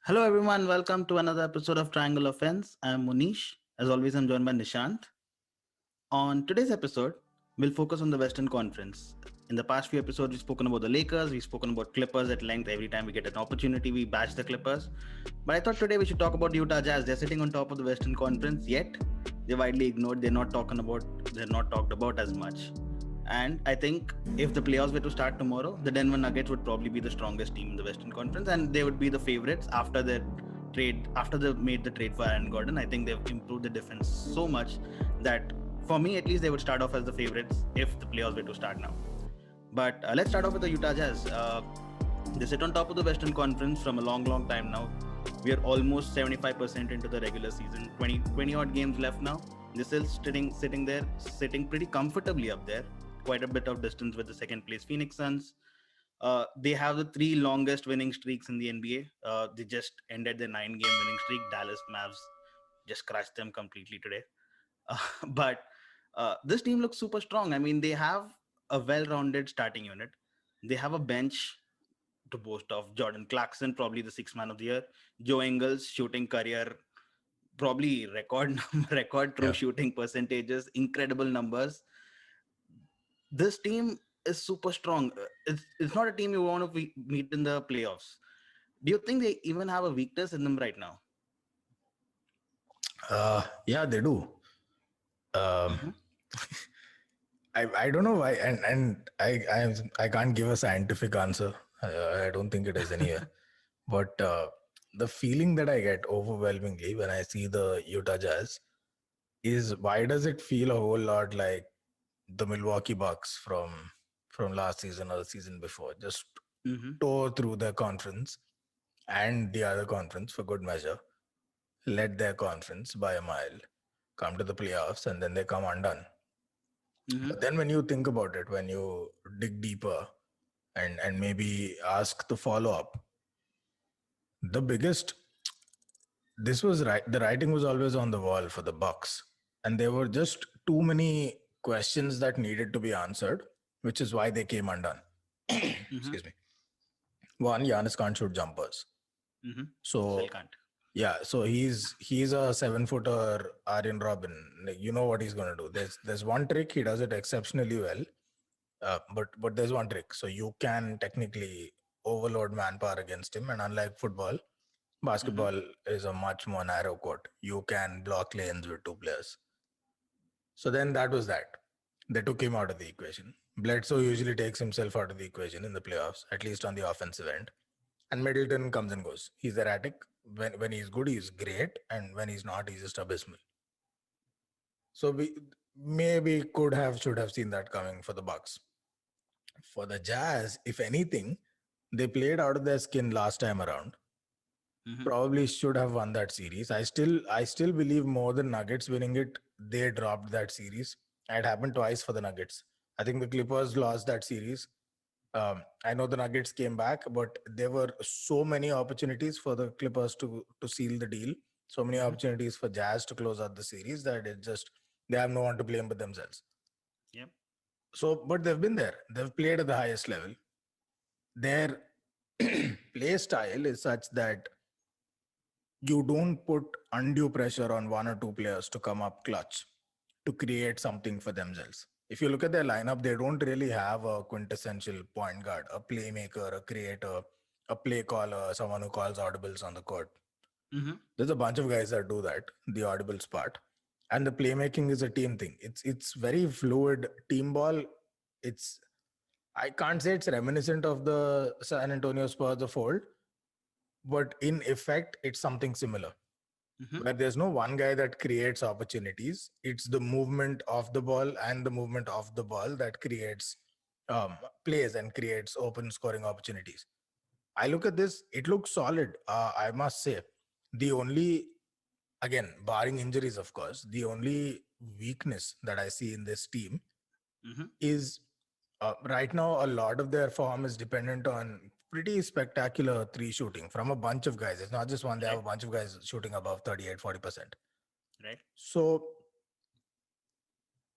Hello, everyone. Welcome to another episode of Triangle Offense. I'm Munish. As always, I'm joined by Nishant. On today's episode, we'll focus on the Western Conference. In the past few episodes, we've spoken about the Lakers, we've spoken about Clippers at length. Every time we get an opportunity, we bash the Clippers. But I thought today we should talk about Utah Jazz. They're sitting on top of the Western Conference, yet they're widely ignored. They're not talked about as much. And I think if the playoffs were to start tomorrow, the Denver Nuggets would probably be the strongest team in the Western Conference, and they would be the favorites after their trade. After they made the trade for Aaron Gordon, I think they've improved the defense so much that, for me at least, they would start off as the favorites if the playoffs were to start now. But let's start off with the Utah Jazz. They sit on top of the Western Conference from a long, long time now. We are almost 75% into the regular season. 20 odd games left now. They're still sitting pretty comfortably up there. Quite a bit of distance with the second place Phoenix Suns. They have the three longest winning streaks in the NBA. They just ended their 9-game winning streak. Dallas Mavs just crushed them completely today. But this team looks super strong. I mean, they have a well-rounded starting unit. They have a bench to boast of. Jordan Clarkson, probably the sixth man of the year. Joe Ingles, shooting career, probably record true Yeah. shooting percentages, incredible numbers. This team is super strong. It's not a team you want to meet in the playoffs. Do you think they even have a weakness in them right now? Yeah, they do. Um, Mm-hmm. I don't know why, and I can't give a scientific answer. I don't think it is anywhere. But the feeling that I get overwhelmingly when I see the Utah Jazz is, why does it feel a whole lot like the Milwaukee Bucks from last season or the season before? Just Mm-hmm. tore through their conference and the other conference for good measure, led their conference by a mile, come to the playoffs, and then they come undone. Mm-hmm. But then when you think about it, when you dig deeper and maybe ask the follow up, the biggest this was right the writing was always on the wall for the Bucks. And there were just too many questions that needed to be answered, which is why they came undone. Mm-hmm. Excuse me. One, Giannis can't shoot jumpers. Mm-hmm. Still So can't. yeah, so he's a 7-footer Aryan Robin. Like, you know what he's gonna do. There's one trick, he does it exceptionally well. But there's one trick. So you can technically overload manpower against him, and unlike football, Mm-hmm. basketball is a much more narrow court. You can block lanes with two players. So then that was that. They took him out of the equation. Bledsoe usually takes himself out of the equation in the playoffs, at least on the offensive end. And Middleton comes and goes. He's erratic. When he's good, he's great, and when he's not, he's just abysmal. So we maybe could have should have seen that coming for the Bucks. For the Jazz, if anything, they played out of their skin last time around. Mm-hmm. Probably should have won that series. I still believe more than Nuggets winning it, they dropped that series. It happened twice for the Nuggets. I think the Clippers lost that series. I know the Nuggets came back, but there were so many opportunities for the Clippers to seal the deal. So many Mm-hmm. opportunities for Jazz to close out the series that they have no one to blame but themselves. Yep. So, but they've been there. They've played at the highest level. Their play style is such that you don't put undue pressure on one or two players to come up clutch to create something for themselves. If you look at their lineup, they don't really have a quintessential point guard, a playmaker, a creator, a play caller, someone who calls audibles on the court. Mm-hmm. There's a bunch of guys that do that, the audibles part. And the playmaking is a team thing. It's very fluid team ball. It's I can't say it's reminiscent of the San Antonio Spurs of old, but in effect, it's something similar. Mm-hmm. Where there's no one guy that creates opportunities. It's the movement of the ball and the movement of the ball that creates plays and creates open scoring opportunities. I look at this, it looks solid. I must say, the only, again, barring injuries, of course, the only weakness that I see in this team Mm-hmm. is right now a lot of their form is dependent on pretty spectacular three shooting from a bunch of guys. It's not just one, they have Right. a bunch of guys shooting above 38-40%. Right. So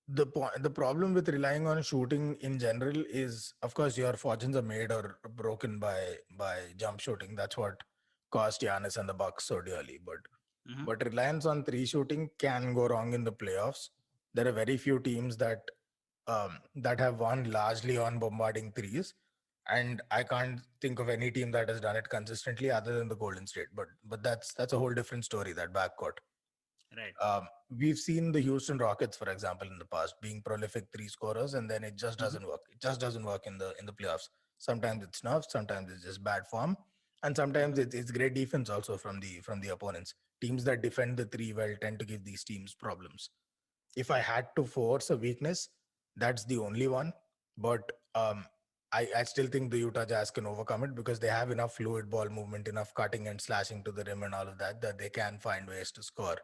the problem with relying on shooting in general is, of course, your fortunes are made or broken by jump shooting. That's what cost Giannis and the Bucks so dearly. Mhm. But reliance on three shooting can go wrong in the playoffs. There are very few teams that have won largely on bombarding threes, and I can't think of any team that has done it consistently other than the Golden State. But that's a whole different story. That backcourt. Right. We've seen the Houston Rockets, for example, in the past being prolific three scorers, and then it just Mhm. doesn't work. It just doesn't work in the playoffs. Sometimes it's nerfs, sometimes it's just bad form, and sometimes Mhm. it's great defense also from the opponents. Teams that defend the three well tend to give these teams problems. If I Right. had to force a weakness, that's the only one. But I still think the Utah Jazz can overcome it because they have enough fluid ball movement, enough cutting and slashing to the rim and all of that, that they can find ways to score.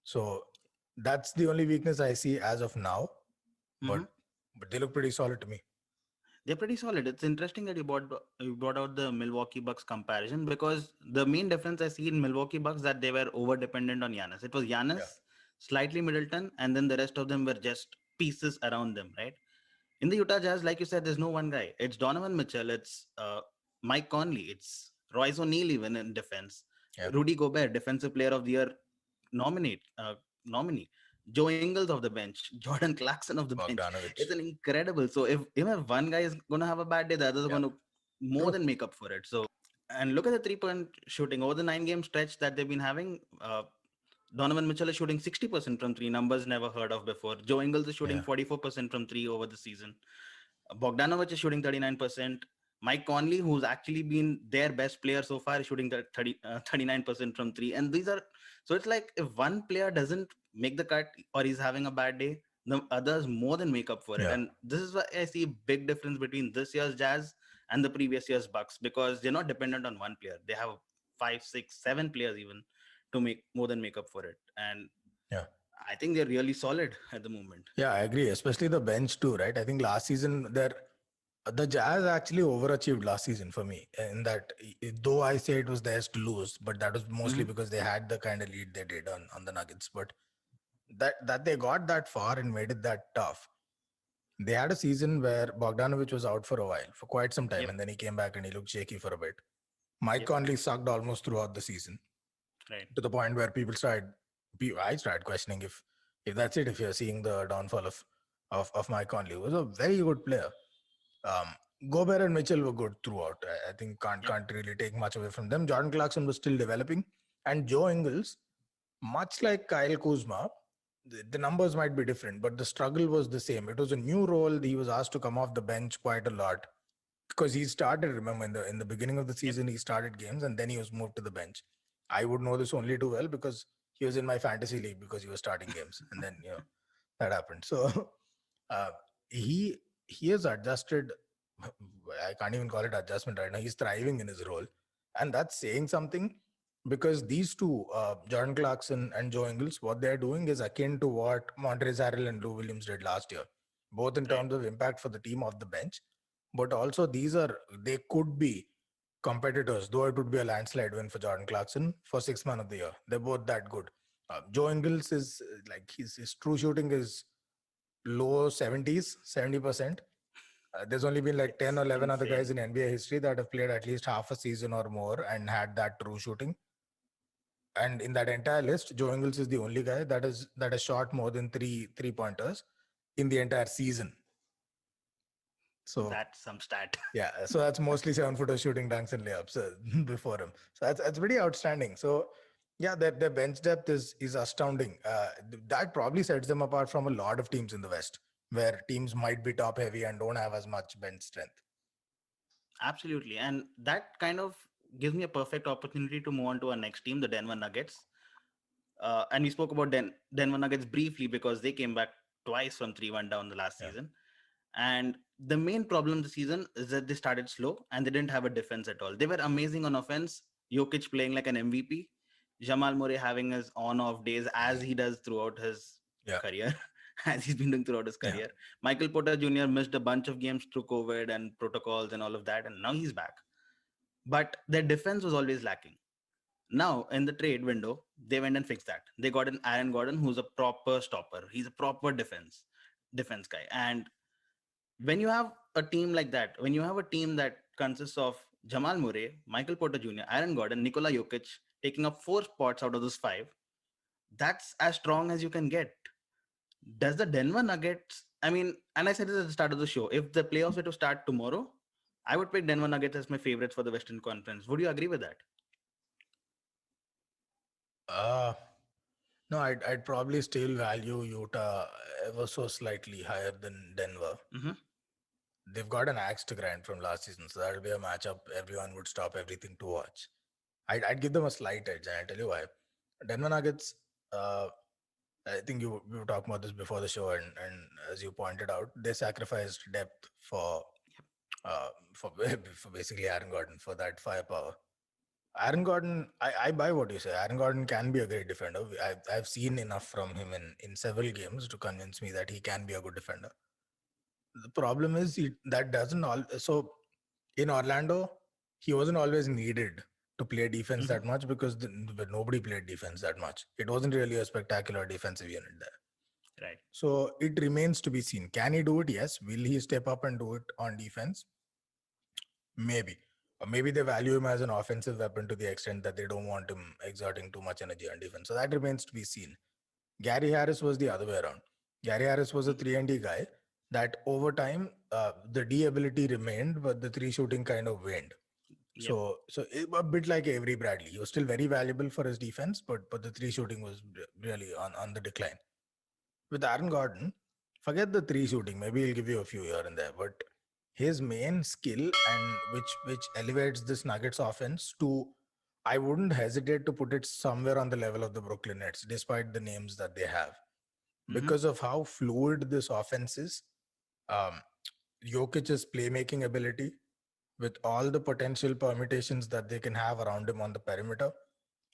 So that's the only weakness I see as of now. But Mhm. but they look pretty solid to me. They're pretty solid. It's interesting that you brought out the Milwaukee Bucks comparison, because the main difference I see in Milwaukee Bucks that they were over dependent on Giannis. It was Yeah. Giannis, slightly Middleton, and then the rest of them were just pieces around them, right? In the Utah Jazz, like you said, there's no one guy. It's Donovan Mitchell, it's Mike Conley, it's Royce O'Neal even in defense, Yeah. Rudy Gobert, Defensive Player of the Year nominate nominee, Joe Ingles of the bench, Jordan Clarkson of the bench. It's Bogdanovich. an incredible. So if even if one guy is gonna have a bad day, the other is Yeah. gonna more True. than make up for it. So, and look at the 3-point shooting over the 9 game stretch that they've been having. Donovan Mitchell is shooting 60% from three, numbers never heard of before. Joe Ingles is shooting Yeah. 44% from three over the season. Bogdanovich is shooting 39%. Mike Conley, who's actually been their best player so far, is shooting 39% from three. And these are, so it's like if one player doesn't make the cut or he's having a bad day, the others more than make up for it. Yeah. And this is why I see a big difference between this year's Jazz and the previous year's Bucks, because they're not dependent on one player. They have five, six, seven players even to make more than make up for it. And Yeah. I think they're really solid at the moment. Yeah, I agree. Especially the bench too, right? I think last season the Jazz actually overachieved last season for me. In that, though I say it was theirs to lose, but that was mostly Hmm. because they had the kind of lead they did on the Nuggets. But that they got that far and made it that tough. They had a season where Bogdanovich was out for a while, for quite some time, Yep. and then he came back and he looked shaky for a bit. Mike Yep. Conley sucked almost throughout the season, Right. to the point where I started questioning if that's it, if you're seeing the downfall of Mike Conley. He was a very good player. Um, Gobert and Mitchell were good throughout. I think Yep. can't really take much away from them. Jordan Clarkson was still developing, and Joe Ingles, much like Kyle Kuzma, the numbers might be different, but the struggle was the same. It was a new role. He was asked to come off the bench quite a lot because he started. Remember, in the beginning of the Yep. season, he started games and then he was moved to the bench. I would know this only too well because he was in my fantasy league because he was starting games, and then that happened. So uh, he he has adjusted. I can't even call it adjustment right now. He's thriving in his role, and that's saying something because these two, Jordan Clarkson and Joe Ingles, what they're doing is akin to what Montrezl Harrell and Lou Williams did last year, both in Right. terms of impact for the team off the bench, but also they could be competitors, though it would be a landslide win for Jordan Clarkson for sixth man of the year. They're both that good. Joe Ingles is like his true shooting is low 70s, 70%. There's only been like 10 or It's 11 other guys insane. in NBA history that have played at least half a season or more and had that true shooting. And in that entire list, Joe Ingles is the only guy that has shot more than three pointers in the entire season. So That's some stat. yeah, so that's mostly 7-footer shooting dunks and layups before him. So that's pretty outstanding. So yeah, their bench depth is astounding. That probably sets them apart from a lot of teams in the West, where teams might be top heavy and don't have as much bench strength. Absolutely. And that kind of gives me a perfect opportunity to move on to our next team, the Denver Nuggets. And we spoke about Denver Nuggets briefly because they came back twice from 3-1 down the last Yeah, season. And the main problem this season is that they started slow and they didn't have a defense at all. They were amazing on offense. Jokic playing like an MVP. Jamal Murray having his on-off days as he does throughout his yeah, career, as he's been doing throughout his yeah, career. Michael Porter Jr. missed a bunch of games through COVID and protocols and all of that, and now he's back. But their defense was always lacking. Now, in the trade window, they went and fixed that. They got an Aaron Gordon who's a proper stopper. He's a proper defense guy. And when you have a team like that, when you have a team that consists of Jamal Murray, Michael Porter Jr., Aaron Gordon, Nikola Jokic taking up 4 spots out of those five. That's as strong as you can get. Does the Denver Nuggets, I mean, and I said this at the start of the show, if the playoffs were to start tomorrow, I would pick Denver Nuggets as my favorites for the Western Conference. Would you agree with that? Uh, no, I'd probably still value Utah ever so slightly higher than Denver. Mm-hmm. They've got an axe to grind from last season, so that'll be a matchup everyone would stop everything to watch. I'd give them a slight edge, and I'll tell you why. Denver Nuggets, uh, I think we were talking about this before the show, and as you pointed out, they sacrificed depth uh, for for basically Aaron Gordon for that firepower. Aaron Gordon, I buy what you say. Aaron Gordon can be a great defender. I've seen enough from him in several games to convince me that he can be a good defender. The problem is that doesn't all. So in Orlando, he wasn't always needed to play defense Mm-hmm. that much because nobody played defense that much. It wasn't really a spectacular defensive unit there. Right. So it remains to be seen. Can he do it? Yes. Will he step up and do it on defense? Maybe. Or maybe they value him as an offensive weapon to the extent that they don't want him exerting too much energy on defense. So that remains to be seen. Gary Harris was the other way around. Gary Harris was a 3-and-D guy that over time, the D ability remained, but the three shooting kind of waned. Yep. So a bit like Avery Bradley. He was still very valuable for his defense, but the three shooting was really on the decline. With Aaron Gordon, forget the three shooting. Maybe he'll give you a few here and there, but his main skill and which elevates this Nuggets offense to, I wouldn't hesitate to put it somewhere on the level of the Brooklyn Nets, despite the names that they have, Mm-hmm. because of how fluid this offense is. Um, Jokic's playmaking ability, with all the potential permutations that they can have around him on the perimeter,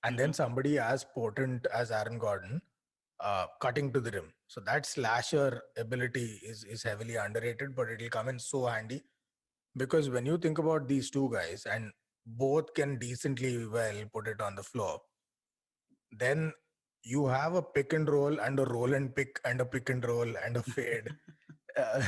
and then Mm-hmm. somebody as potent as Aaron Gordon cutting to the rim. So that slasher ability is heavily underrated, but it'll come in so handy because when you think about these two guys and both can decently well put it on the floor, then you have a pick and roll and a roll and pick and a pick and roll and a fade. uh,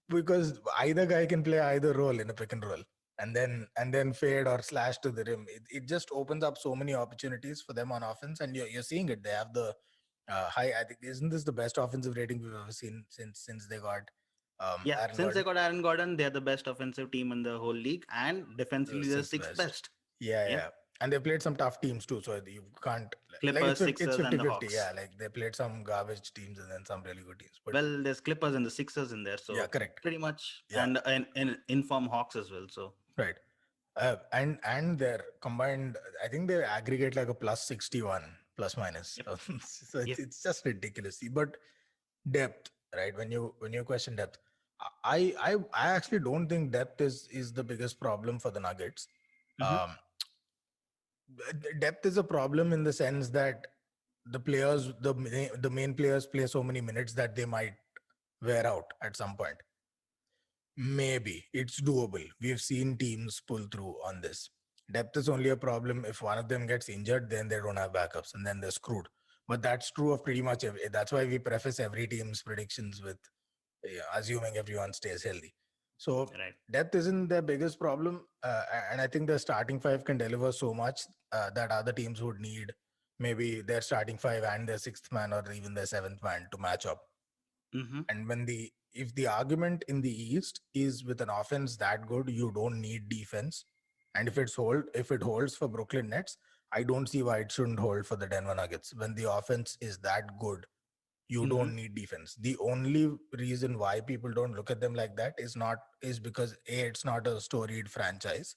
because either guy can play either role in a pick and roll and then fade or slash to the rim. It just opens up so many opportunities for them on offense, and you're seeing it. They have the high. I think isn't this the best offensive rating we've ever seen since they got Yeah. Aaron Since they Gordon? got Aaron Gordon, they're the best offensive team in the whole league, and defensively, they're the Sixth sixth best. best. Yeah, Yeah. yeah. And they played some tough teams too, so you can't like Clippers, it's Sixers, and the 50-50. Hawks. Yeah, like they played some garbage teams and then some really good teams. But Well, there's Clippers and the Sixers in there, yeah, so correct. pretty much, Yeah, and inform Hawks as well. So right. And their combined, I think they aggregate like a plus 61 plus minus. yep, So yep. it's just ridiculous. But depth, right? When you question depth, I actually don't think depth is the biggest problem for the Nuggets. Mm-hmm. Um, Depth is a problem in the sense that the main players play so many minutes that they might wear out at some point. Maybe it's doable. We've seen teams pull through on this. Depth is only a problem if one of them gets injured, then they don't have backups and then they're screwed. But that's true of pretty much every. That's why we preface every team's predictions with assuming everyone stays healthy. So Right. depth isn't their biggest problem, and I think the starting five can deliver so much that other teams would need maybe their starting five and their sixth man or even their seventh man to match up. Mm-hmm. And if the argument in the East is with an offense that good, you don't need defense. And if it holds for Brooklyn Nets, I don't see why it shouldn't hold for the Denver Nuggets. When the offense is that good, you Mm-hmm. don't need defense. The only reason why people don't look at them like that is because A, it's not a storied franchise,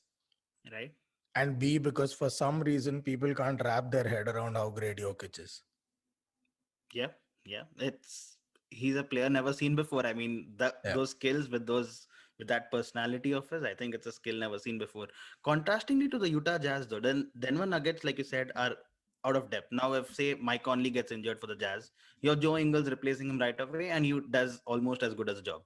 Right. and B, because for some reason people can't wrap their head around how great Jokic is. Yeah. Yeah. He's a player never seen before. I mean, Yeah. those skills with that personality of his, I think it's a skill never seen before. Contrastingly to the Utah Jazz, though, then Denver Nuggets, like you said, are out of depth. Now, if say Mike Conley gets injured for the Jazz, your Joe Ingles replacing him right away, and he does almost as good as a job.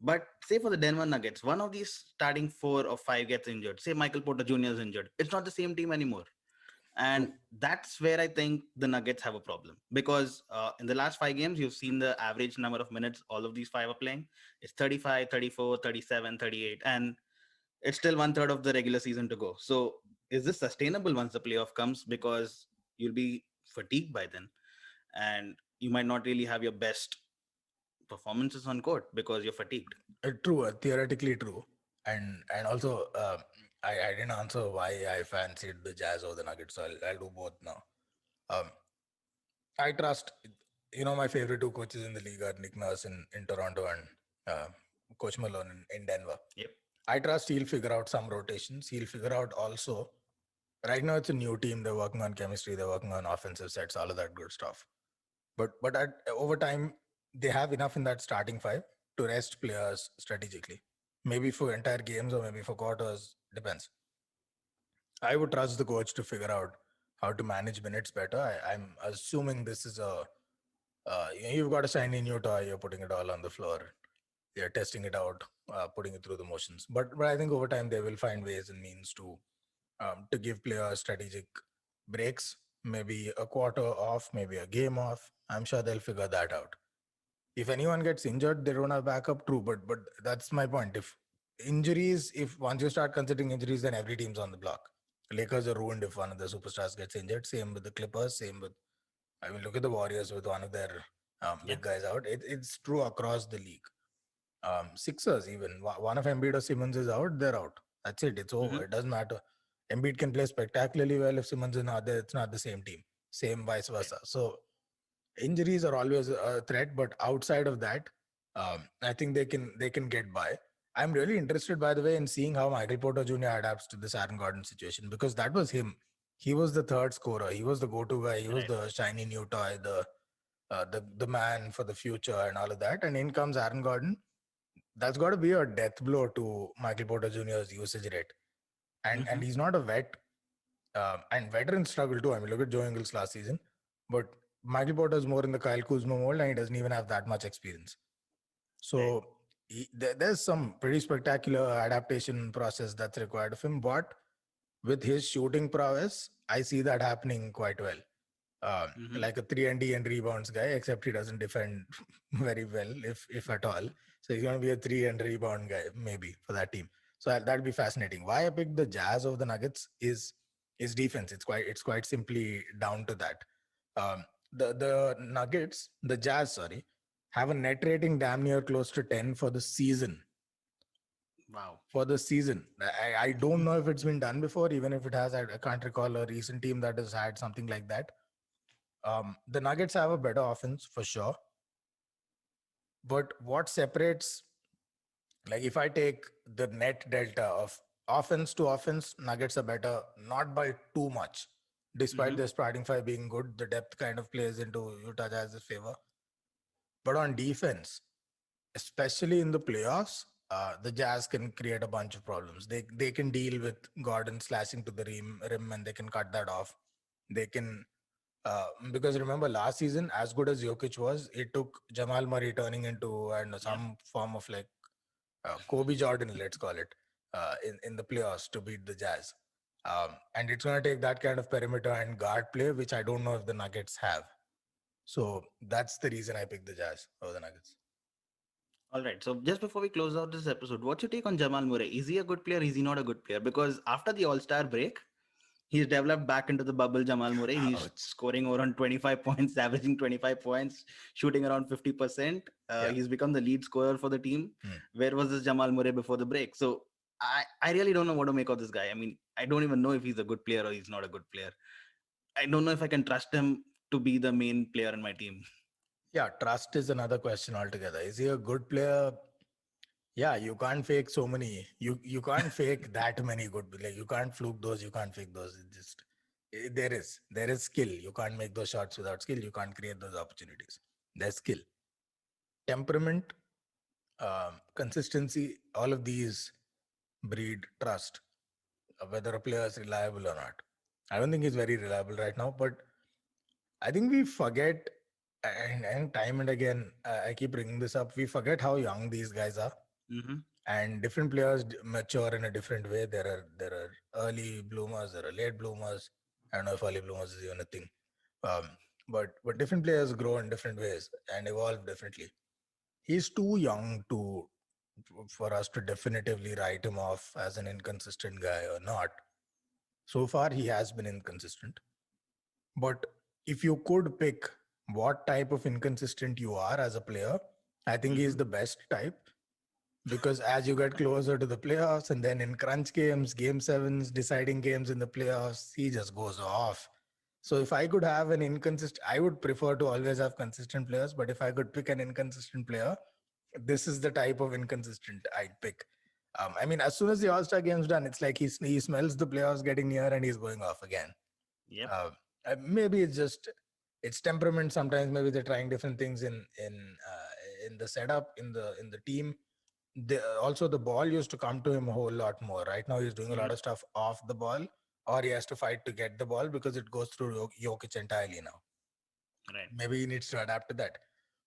But say for the Denver Nuggets, one of these starting 4 or 5 gets injured. Say Michael Porter Jr. is injured. It's not the same team anymore. And True. that's where I think the Nuggets have a problem because in the last 5 games, you've seen the average number of minutes all of these five are playing. It's 35, 34, 37, 38. And It's still one third of the regular season to go. So is this sustainable once the playoff comes? Because you'll be fatigued by then, and you might not really have your best performances on court because you're fatigued. True, theoretically true, and also I didn't answer why I fancied the Jazz or the Nuggets, so I'll do both now. Um, I trust, my favorite two coaches in the league are Nick Nurse in Toronto and Coach Malone in Denver. Yep. I trust he'll figure out some rotations. He'll figure out also. Right now, it's a new team. They're working on chemistry. They're working on offensive sets, all of that good stuff. But over time, they have enough in that starting five to rest players strategically. Maybe for entire games or maybe for quarters, depends. I would trust the coach to figure out how to manage minutes better. I'm assuming this is you've got a shiny new toy, you're putting it all on the floor, you're testing it out, putting it through the motions. But I think over time they will find ways and means to give players strategic breaks, maybe a quarter off, maybe a game off. I'm sure they'll figure that out. If anyone gets injured, they don't have backup. True, but that's my point. If once you start considering injuries, then every team's on the block. Lakers are ruined if one of the superstars gets injured. Same with the Clippers. Same with, I mean, look at the Warriors with one of their big guys out. It's true across the league. Sixers, even one of Embiid or Simmons is out, they're out. That's it. It's over. Mhm. It doesn't matter. Embiid can play spectacularly well if Simmons is not there. It's not the same team. Same vice versa. So injuries are always a threat, but outside of that, I think they can get by. I'm really interested, by the way, in seeing how Michael Porter Jr. adapts to this Aaron Gordon situation, because that was him. He was the third scorer. He was the go-to guy. He was Right. the shiny new toy, the man for the future and all of that. And in comes Aaron Gordon. That's got to be a death blow to Michael Porter Jr.'s usage rate. And Mhm. he's not a vet, and veterans struggle too. I mean, look at Joe Ingles last season, but Michael Porter is more in the Kyle Kuzma mold, and he doesn't even have that much experience. Right. So there's some pretty spectacular adaptation process that's required of him. But with his shooting prowess, I see that happening quite well. Mhm. Like a 3 and D and rebounds guy, except he doesn't defend very well, if at all. So he's going to be a 3 and rebound guy, maybe, for that team. So that'd be fascinating. Why I picked the Jazz over the Nuggets is defense. It's quite simply down to that. The Nuggets, the Jazz, sorry, have a net rating damn near close to 10 for the season. Wow. For the season, I don't know if it's been done before. Even if it has, I can't recall a recent team that has had something like that. The Nuggets have a better offense for sure. But what separates, like if I take the net delta of offense to offense, Nuggets are better, not by too much. Despite Mhm. their starting five being good, the depth kind of plays into Utah Jazz's favor. But on defense, especially in the playoffs, the Jazz can create a bunch of problems. They can deal with Gordon slashing to the rim, and they can cut that off. They can because remember last season, as good as Jokic was, it took Jamal Murray turning into Yep. some form of like Kobe Jordan, let's call it, in the playoffs to beat the Jazz. And it's going to take that kind of perimeter and guard play, which I don't know if the Nuggets have. So that's the reason I picked the Jazz over the Nuggets. All right. So just before we close out this episode, what's your take on Jamal Murray? Is he a good player? Is he not a good player? Because after the All Star break, he's developed back into the bubble Jamal Murray. He's Ouch. scoring around 25 points, averaging 25 points, shooting around 50%. Yeah. He's become the lead scorer for the team. Hmm. Where was this Jamal Murray before the break? So I really don't know what to make of this guy. I mean, I don't even know if he's a good player or he's not a good player. I don't know if I can trust him to be the main player in my team. Yeah, trust is another question altogether. Is he a good player? Yeah, you can't fake so many. You can't fake that many good. Like you can't fluke those. You can't fake those. It just there is skill. You can't make those shots without skill. You can't create those opportunities. There's skill, temperament, consistency. All of these breed trust. Whether a player is reliable or not. I don't think he's very reliable right now, but I think we forget, and time and again, I keep bringing this up. We forget how young these guys are, Hmm. and different players mature in a different way. There are early bloomers, there are late bloomers. I don't know if early bloomers is even a thing, um, but different players grow in different ways and evolve differently. He's too young to for us to definitively write him off as an inconsistent guy or not. So far, he has been inconsistent. But if you could pick what type of inconsistent you are as a player, I think he's the best type. Because as you get closer to the playoffs and then in crunch games, game sevens, deciding games in the playoffs, he just goes off. So if I could have an inconsistent, I would prefer to always have consistent players. But if I could pick an inconsistent player, this is the type of inconsistent I'd pick. I mean, as soon as the All-Star game's done, it's like he smells the playoffs getting near and he's going off again. Yep. Maybe it's just it's temperament. Sometimes maybe they're trying different things in the setup in the team. Also the ball used to come to him a whole lot more. Right now he's doing a lot of stuff off the ball, or he has to fight to get the ball because it goes through Jokic entirely now. Right. Maybe he needs to adapt to that.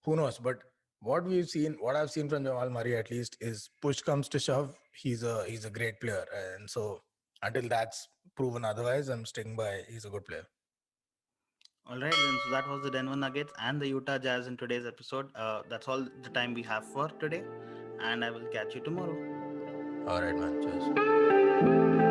Who knows? But what I've seen from Jamal Murray at least is push comes to shove, he's a great player. And so until that's proven otherwise, I'm sticking by he's a good player. All right, then. So that was the Denver Nuggets and the Utah Jazz in today's episode. That's all the time we have for today, and I will catch you tomorrow. All right, man. Cheers.